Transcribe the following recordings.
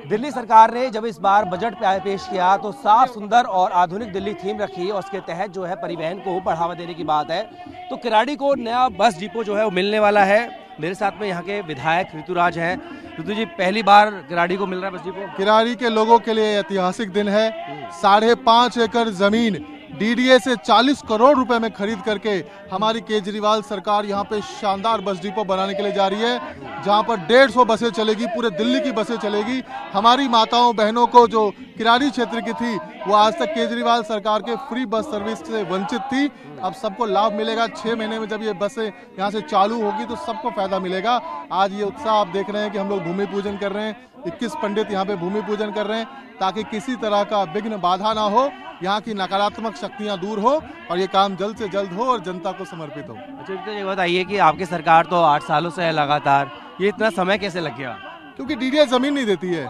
दिल्ली सरकार ने जब इस बार बजट पेश किया तो साफ, सुंदर और आधुनिक दिल्ली थीम रखी और उसके तहत जो है परिवहन को बढ़ावा देने की बात है। तो किराड़ी को नया बस डिपो जो है वो मिलने वाला है। मेरे साथ में यहाँ के विधायक ऋतुराज हैं। ऋतु जी, पहली बार किराड़ी को मिल रहा है बस डिपो। किराड़ी के लोगों के लिए ऐतिहासिक दिन है। 5.5 एकड़ जमीन डीडीए से 40 करोड़ रुपए में खरीद करके हमारी केजरीवाल सरकार यहाँ पे शानदार बस डिपो बनाने के लिए जा रही है, जहाँ पर 150 बसें चलेगी, पूरे दिल्ली की बसें चलेगी। हमारी माताओं बहनों को जो किराड़ी क्षेत्र की थी वो आज तक केजरीवाल सरकार के फ्री बस सर्विस से वंचित थी, अब सबको लाभ मिलेगा। 6 महीने में जब ये बसें यहाँ से चालू होगी तो सबको फायदा मिलेगा। आज ये उत्साह आप देख रहे हैं कि हम लोग भूमि पूजन कर रहे हैं, 21 पंडित यहाँ पे भूमि पूजन कर रहे हैं ताकि किसी तरह का विघ्न बाधा ना हो, यहाँ की नकारात्मक शक्तियाँ दूर हो और ये काम जल्द से जल्द हो और जनता को समर्पित हो। अच्छा, तो ये बताइए कि आपकी सरकार तो 8 सालों से है लगातार, ये इतना समय कैसे लग गया? क्योंकि डीडीए जमीन नहीं देती है।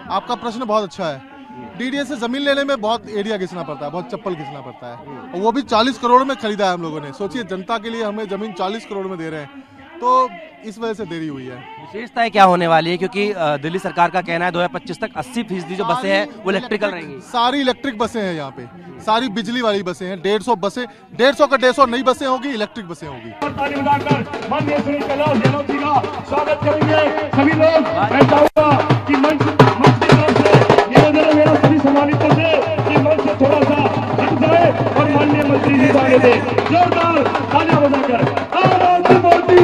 आपका प्रश्न बहुत अच्छा है। डीडीए से जमीन लेने में बहुत एरिया घिसना पड़ता है, बहुत चप्पल घिसना पड़ता है, और वो भी 40 करोड़ में खरीदा है हम लोगों ने। सोचिए, जनता के लिए हमें जमीन 40 करोड़ में दे रहे हैं, तो इस वजह से देरी हुई है। विशेषताएं क्या होने वाली है, क्योंकि दिल्ली सरकार का कहना है 2025 तक 80% जो बसें हैं वो इलेक्ट्रिकल रहेंगी। सारी इलेक्ट्रिक बसें हैं यहाँ पे, सारी बिजली वाली बसें हैं। 150 बसें, 150 का 150 नई बसें होगी, इलेक्ट्रिक बसें होगी। स्वागत करेंगे सभी लोग। मैं चाहूंगा कि मंच से मेरा सभी सम्मानितों से कि मंच से थोड़ा सा हट जाए और माननीय मंत्री जी आगे दे। जोरदार तालियां बजाकर आरती मोदी।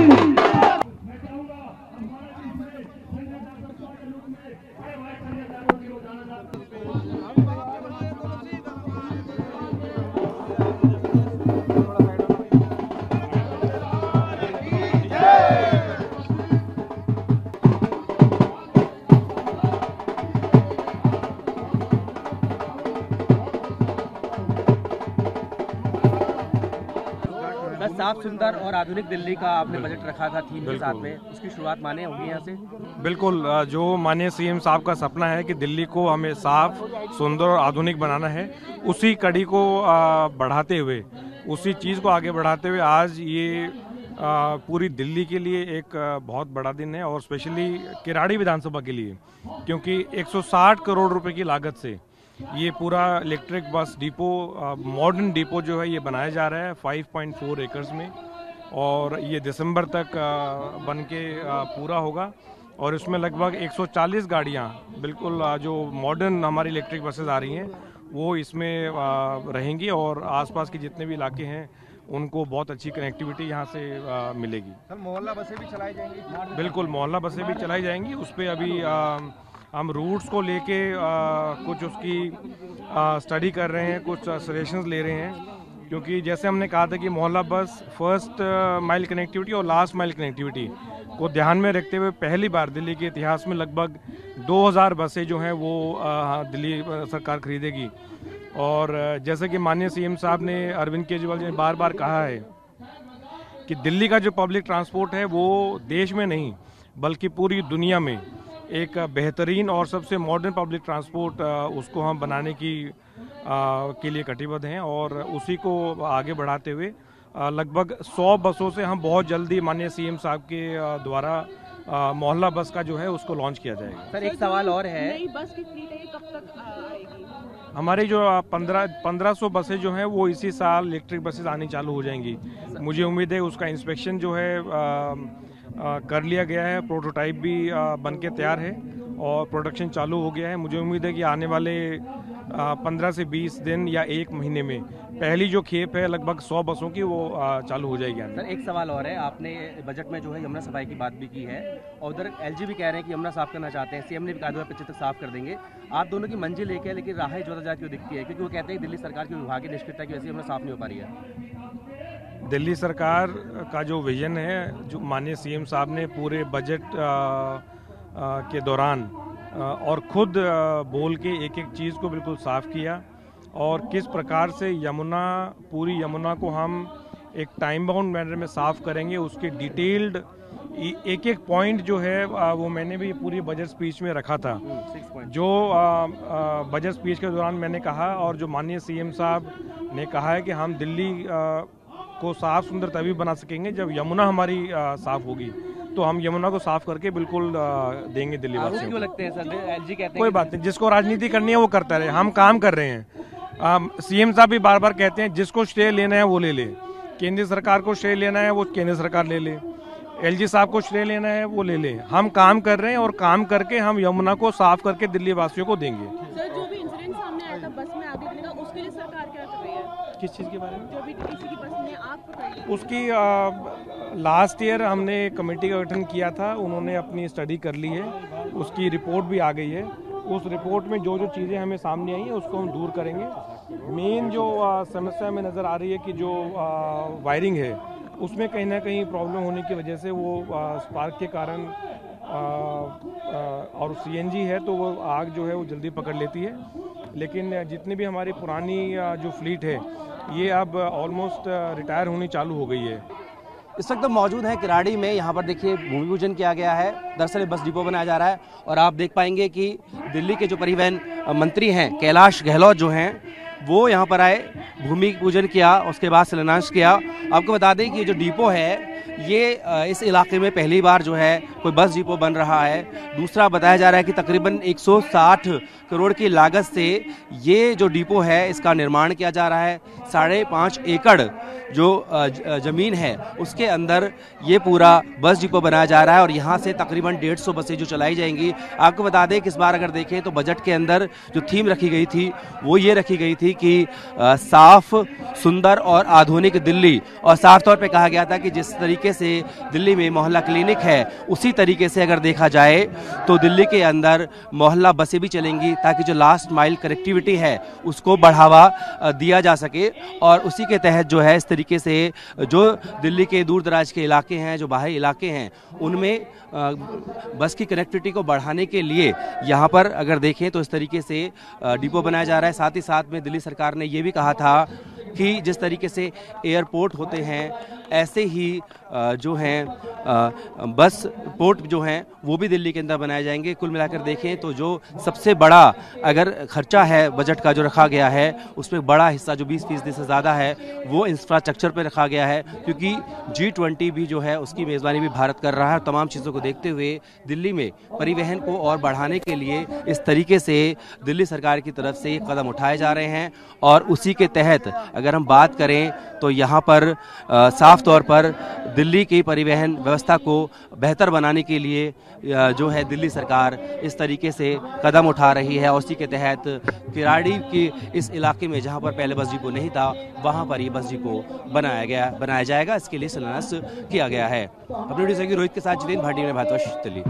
साफ, सुंदर और आधुनिक दिल्ली का आपने बजट रखा था थीम के साथ में, उसकी शुरुआत माने होगी यहाँ से। बिल्कुल, जो माननीय सीएम साहब का सपना है कि दिल्ली को हमें साफ, सुंदर और आधुनिक बनाना है, उसी कड़ी को बढ़ाते हुए, उसी चीज़ को आगे बढ़ाते हुए आज ये पूरी दिल्ली के लिए एक बहुत बड़ा दिन है, और स्पेशली किराड़ी विधानसभा के लिए, क्योंकि 160 करोड़ रुपए की लागत से ये पूरा electric bus depot, modern depot जो है ये बनाया जा रहा है 5.4 एकर्स में, और ये दिसंबर तक बन के पूरा होगा। और इसमें लगभग 140 गाड़ियाँ बिल्कुल जो मॉडर्न हमारी इलेक्ट्रिक बसेस आ रही हैं वो इसमें रहेंगी, और आसपास के जितने भी इलाके हैं उनको बहुत अच्छी कनेक्टिविटी यहाँ से मिलेगी। सर, मोहल्ला बसें भी चलाई जाएंगी? बिल्कुल, मोहल्ला बसें भी चलाई जाएंगी। उस पर अभी हम रूट्स को लेके कुछ उसकी स्टडी कर रहे हैं, कुछ सजेशंस ले रहे हैं, क्योंकि जैसे हमने कहा था कि मोहल्ला बस फर्स्ट माइल कनेक्टिविटी और लास्ट माइल कनेक्टिविटी को ध्यान में रखते हुए पहली बार दिल्ली के इतिहास में लगभग 2000 बसें जो हैं वो दिल्ली सरकार खरीदेगी। और जैसे कि माननीय सीएम साहब ने, अरविंद केजरीवाल जी ने बार बार कहा है कि दिल्ली का जो पब्लिक ट्रांसपोर्ट है वो देश में नहीं बल्कि पूरी दुनिया में एक बेहतरीन और सबसे मॉडर्न पब्लिक ट्रांसपोर्ट उसको हम बनाने के लिए कटिबद्ध हैं, और उसी को आगे बढ़ाते हुए लगभग 100 बसों से हम बहुत जल्दी माननीय सीएम साहब के द्वारा मोहल्ला बस का जो है उसको लॉन्च किया जाएगा। सर, एक सवाल और है, नई बस की फ्लीट है, कब तक आएगी? हमारी जो 1500 बसें जो हैं वो इसी साल इलेक्ट्रिक बसेस आनी चालू हो जाएंगी। मुझे उम्मीद है उसका इंस्पेक्शन जो है कर लिया गया है, प्रोटोटाइप भी बन के तैयार है और प्रोडक्शन चालू हो गया है। मुझे उम्मीद है कि आने वाले 15 से 20 दिन या 1 महीने में पहली जो खेप है लगभग 100 बसों की वो चालू हो जाएगी। सर, एक सवाल और है, आपने बजट में जो है यमुना सफाई की बात भी की है, और उधर एलजी भी कह रहे हैं कि यमुना साफ करना चाहते हैं, सीएम ने भी कहा 2025 तक साफ कर देंगे। आप दोनों की मंजिल एक है, लेकिन राहें जुदा क्यों दिखती है? क्योंकि वो कहते हैं दिल्ली सरकार की विभागीय निष्क्रियता की वजह से यमुना साफ नहीं हो पा रही है। दिल्ली सरकार का जो विजन है, जो माननीय सीएम साहब ने पूरे बजट के दौरान और खुद बोल के एक एक चीज़ को बिल्कुल साफ किया, और किस प्रकार से यमुना, पूरी यमुना को हम एक टाइम बाउंड मैनर में साफ करेंगे, उसके डिटेल्ड एक एक पॉइंट जो है वो मैंने भी पूरी बजट स्पीच में रखा था। जो बजट स्पीच के दौरान मैंने कहा, और जो माननीय सीएम साहब ने कहा है कि हम दिल्ली को साफ सुंदर तभी बना सकेंगे जब यमुना हमारी साफ होगी। तो हम यमुना को साफ करके बिल्कुल देंगे दिल्ली वासियों क्यों को। लगते हैं सर? एलजी कहते हैं कोई बात नहीं, जिसको राजनीति करनी है वो करता रहे, हम काम कर रहे हैं। सीएम साहब भी बार बार कहते हैं जिसको श्रेय लेना है वो ले ले, केंद्र सरकार को श्रेय लेना है वो केंद्र सरकार ले ले, एलजी साहब को श्रेय लेना है वो ले ले। हम काम कर रहे हैं और काम करके हम यमुना को साफ करके दिल्ली वासियों को देंगे। सर, जो भी इंसिडेंट सामने आया था बस में आग लगने का, उसके लिए सरकार क्या कर रही है? किस चीज़ के बारे में? जो भी किसी की बस में आग पकड़ी, उसकी लास्ट ईयर हमने कमेटी का गठन किया था, उन्होंने अपनी स्टडी कर ली है, उसकी रिपोर्ट भी आ गई है। उस रिपोर्ट में जो जो चीज़ें हमें सामने आई हैं उसको हम दूर करेंगे। मेन जो समस्या में नज़र आ रही है कि जो वायरिंग है उसमें कहीं ना कहीं प्रॉब्लम होने की वजह से वो स्पार्क के कारण और सीएनजी है तो वो आग जो है वो जल्दी पकड़ लेती है। लेकिन जितनी भी हमारी पुरानी जो फ्लीट है ये अब ऑलमोस्ट रिटायर होनी चालू हो गई है। इस वक्त तो मौजूद है किराड़ी में। यहाँ पर देखिए भूमि पूजन किया गया है, दरअसल बस डिपो बनाया जा रहा है और आप देख पाएंगे कि दिल्ली के जो परिवहन मंत्री हैं कैलाश गहलोत जो हैं वो यहाँ पर आए, भूमि पूजन किया, उसके बाद शिलान्यास किया। आपको बता दें कि ये जो डिपो है ये इस इलाके में पहली बार जो है कोई बस डिपो बन रहा है। दूसरा बताया जा रहा है कि तकरीबन 160 करोड़ की लागत से ये जो डिपो है इसका निर्माण किया जा रहा है। 5.5 एकड़ जो ज़मीन है उसके अंदर ये पूरा बस डिपो बनाया जा रहा है और यहाँ से तकरीबन 150 बसें जो चलाई जाएंगी। आपको बता दें कि इस बार अगर देखें तो बजट के अंदर जो थीम रखी गई थी वो ये रखी गई थी कि साफ, सुंदर और आधुनिक दिल्ली। और साफ तौर पे कहा गया था कि जिस तरीके से दिल्ली में मोहल्ला क्लिनिक है उसी तरीके से अगर देखा जाए तो दिल्ली के अंदर मोहल्ला बसें भी चलेंगी ताकि जो लास्ट माइल कनेक्टिविटी है उसको बढ़ावा दिया जा सके। और उसी के तहत जो है इस तरीके से जो दिल्ली के दूर दराज के इलाके हैं, जो बाहरी इलाके हैं, उनमें बस की कनेक्टिविटी को बढ़ाने के लिए यहाँ पर अगर देखें तो इस तरीके से डिपो बनाया जा रहा है। साथ ही साथ में दिल्ली सरकार ने ये भी कहा था कि जिस तरीके से एयरपोर्ट होते हैं ऐसे ही जो हैं बस पोर्ट जो हैं वो भी दिल्ली के अंदर बनाए जाएंगे। कुल मिलाकर देखें तो जो सबसे बड़ा अगर खर्चा है बजट का जो रखा गया है उसमें बड़ा हिस्सा जो 20% से ज़्यादा है वो इंफ्रास्ट्रक्चर पे रखा गया है, क्योंकि G20 भी जो है उसकी मेज़बानी भी भारत कर रहा है। तमाम चीज़ों को देखते हुए दिल्ली में परिवहन को और बढ़ाने के लिए इस तरीके से दिल्ली सरकार की तरफ से कदम उठाए जा रहे हैं। और उसी के तहत अगर हम बात करें तो यहाँ पर साफ तौर पर दिल्ली की परिवहन व्यवस्था को बेहतर बनाने के लिए जो है दिल्ली सरकार इस तरीके से कदम उठा रही है। और उसी के तहत किराड़ी के इस इलाके में जहाँ पर पहले बस डिपो नहीं था वहाँ पर ये बस डिपो बनाया जाएगा। इसके लिए शिलान्यास किया गया है। अपनी वीडियो रोहित के साथ जितेंद्र भाटी में भारतवर्ष दिल्ली।